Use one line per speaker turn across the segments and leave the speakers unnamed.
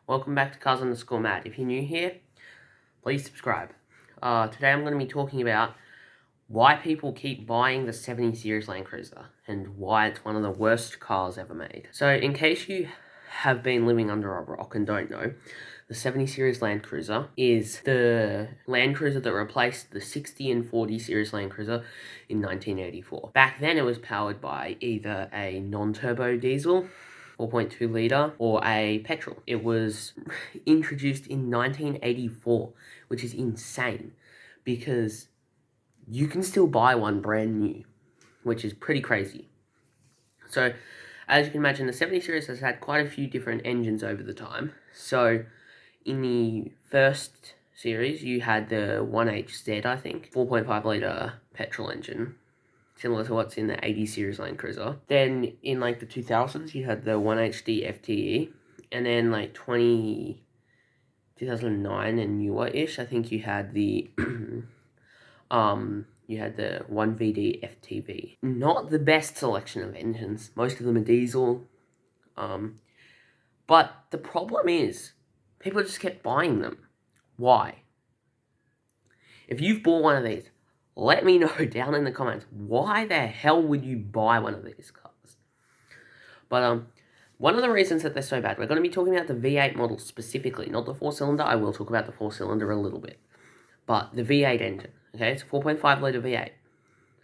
Welcome back to Cars_Matt. If you're new here, please subscribe. Today I'm going to be talking about why people keep buying the 70 Series LandCruiser and why it's one of the worst cars ever made. So in case you have been living under a rock and don't know, the 70 Series LandCruiser is the LandCruiser that replaced the 60 and 40 Series LandCruiser in 1984. Back then it was powered by either a non-turbo diesel, 4.2 litre, or a petrol. It was introduced in 1984, which is insane because you can still buy one brand new, which is pretty crazy. So, as you can imagine, the 70 Series has had quite a few different engines over the time. So, in the first series, you had the 1HZ, I think, 4.5 litre petrol engine, similar to what's in the 80 Series LandCruiser. Then in like the 2000s, you had the 1HD FTE, and then like 2009 and newer-ish, I think you had the you had the 1VD FTV. Not the best selection of engines. Most of them are diesel. But the problem is, people just kept buying them. Why? If you've bought one of these, let me know down in the comments, why the hell would you buy one of these cars? But one of the reasons that they're so bad, we're going to be talking about the V8 model specifically, not the 4-cylinder. I will talk about the 4-cylinder a little bit. But the V8 engine, okay, it's a 4.5 litre V8.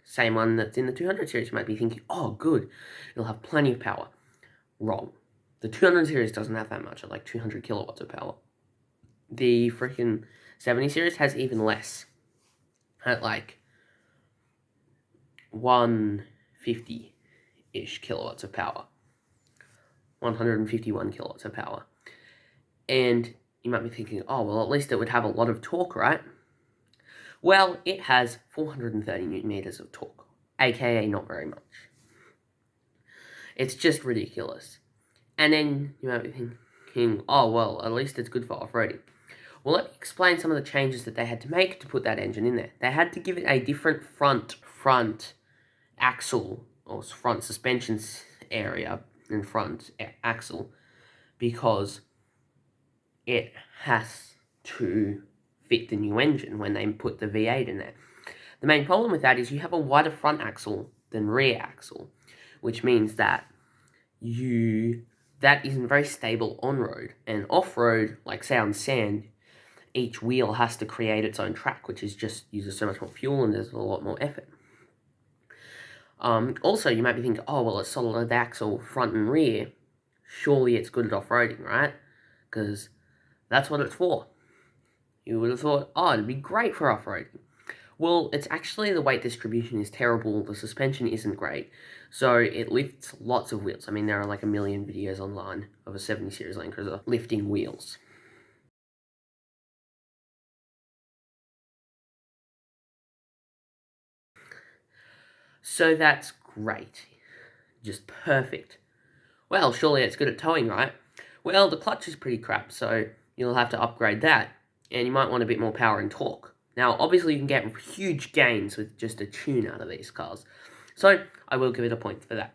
Same one that's in the 200 series. You might be thinking, oh, good, it'll have plenty of power. Wrong. The 200 series doesn't have that much, at like 200 kilowatts of power. The freaking 70 series has even less, at like 150-ish kilowatts of power. 151 kilowatts of power. And you might be thinking, oh, well, at least it would have a lot of torque, right? Well, it has 430 newton meters of torque, aka not very much. It's just ridiculous. And then you might be thinking, oh, well, at least it's good for off-roading. Well, let me explain some of the changes that they had to make to put that engine in there. They had to give it a different front axle, or front suspension area and front axle, because it has to fit the new engine when they put the V8 in there. The main problem with that is you have a wider front axle than rear axle, which means that that isn't very stable on-road. And off-road, like say on sand, each wheel has to create its own track, which is just uses so much more fuel and there's a lot more effort. Also, you might be thinking, oh, well, it's solid axle front and rear. Surely it's good at off-roading, right? Because that's what it's for. You would have thought, oh, it'd be great for off-roading. Well, it's actually the weight distribution is terrible. The suspension isn't great. So it lifts lots of wheels. I mean, there are like a million videos online of a 70 Series LandCruiser lifting wheels. So that's great. Just perfect. Well, surely it's good at towing, right? Well, the clutch is pretty crap, so you'll have to upgrade that. And you might want a bit more power and torque. Now, obviously, you can get huge gains with just a tune out of these cars. So, I will give it a point for that.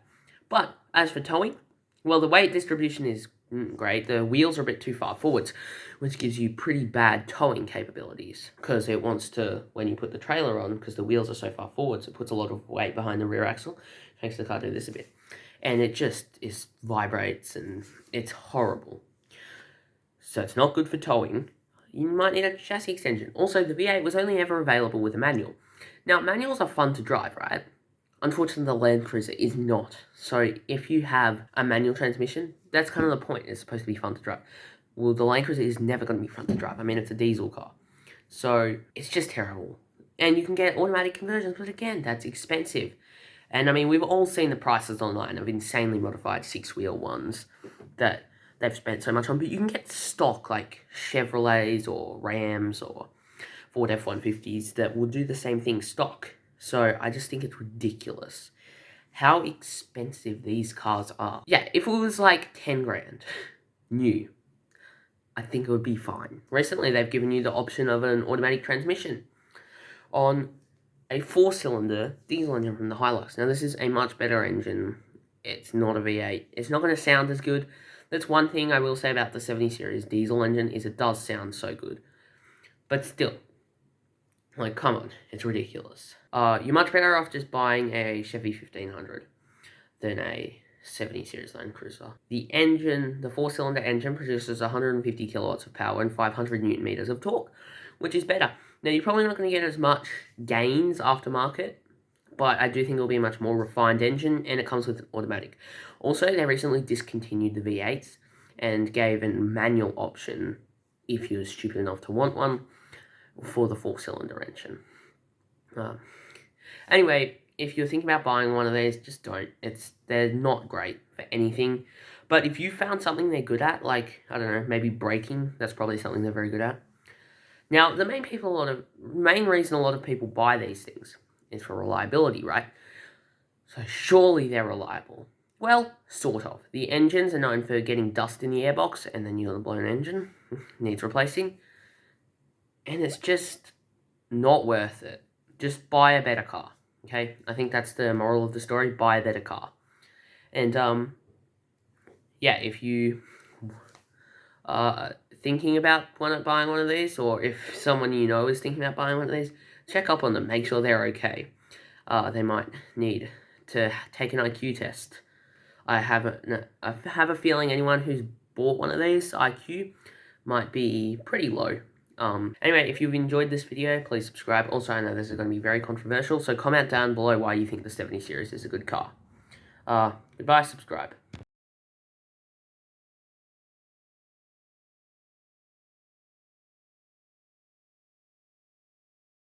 But, as for towing, well, the weight distribution is great. The wheels are a bit too far forwards, which gives you pretty bad towing capabilities. Because it wants to, when you put the trailer on, because the wheels are so far forwards, it puts a lot of weight behind the rear axle. Makes the car do this a bit. And it just vibrates, and it's horrible. So, it's not good for towing. You might need a chassis extension. Also, the V8 was only ever available with a manual. Now, manuals are fun to drive, right? Unfortunately, the LandCruiser is not. So, if you have a manual transmission, that's kind of the point. It's supposed to be fun to drive. Well, the LandCruiser is never going to be fun to drive. I mean, it's a diesel car. So, it's just terrible. And you can get automatic conversions, but again, that's expensive. And, I mean, we've all seen the prices online of insanely modified six-wheel ones that they've spent so much on, but you can get stock like Chevrolets or Rams or Ford F-150s that will do the same thing stock. So I just think it's ridiculous how expensive these cars are. Yeah, if it was like 10 grand new, I think it would be fine. Recently, they've given you the option of an automatic transmission on a 4-cylinder diesel engine from the Hilux. Now, this is a much better engine. It's not a V8. It's not going to sound as good. That's one thing I will say about the 70 series diesel engine is it does sound so good. But still, like, come on, it's ridiculous. You're much better off just buying a Chevy 1500 than a 70 series LandCruiser. The engine, the 4-cylinder engine, produces 150 kilowatts of power and 500 newton meters of torque, which is better. Now, you're probably not going to get as much gains aftermarket, but I do think it'll be a much more refined engine, and it comes with automatic. Also, they recently discontinued the V8s and gave a manual option if you're stupid enough to want one for the 4-cylinder engine. Anyway, if you're thinking about buying one of these, just don't. They're not great for anything. But if you found something they're good at, like, I don't know, maybe braking, that's probably something they're very good at. Now, the main reason a lot of people buy these things is for reliability, right? So surely they're reliable. Well, sort of. The engines are known for getting dust in the airbox, and then you got a blown engine, needs replacing. And it's just not worth it. Just buy a better car, okay? I think that's the moral of the story, buy a better car. And, yeah, if you thinking about buying one of these, or if someone you know is thinking about buying one of these, check up on them, make sure they're okay. They might need to take an IQ test. I have a feeling anyone who's bought one of these, IQ, might be pretty low. Anyway, if you've enjoyed this video, please subscribe. Also, I know this is going to be very controversial, so comment down below why you think the 70 series is a good car. Goodbye, subscribe.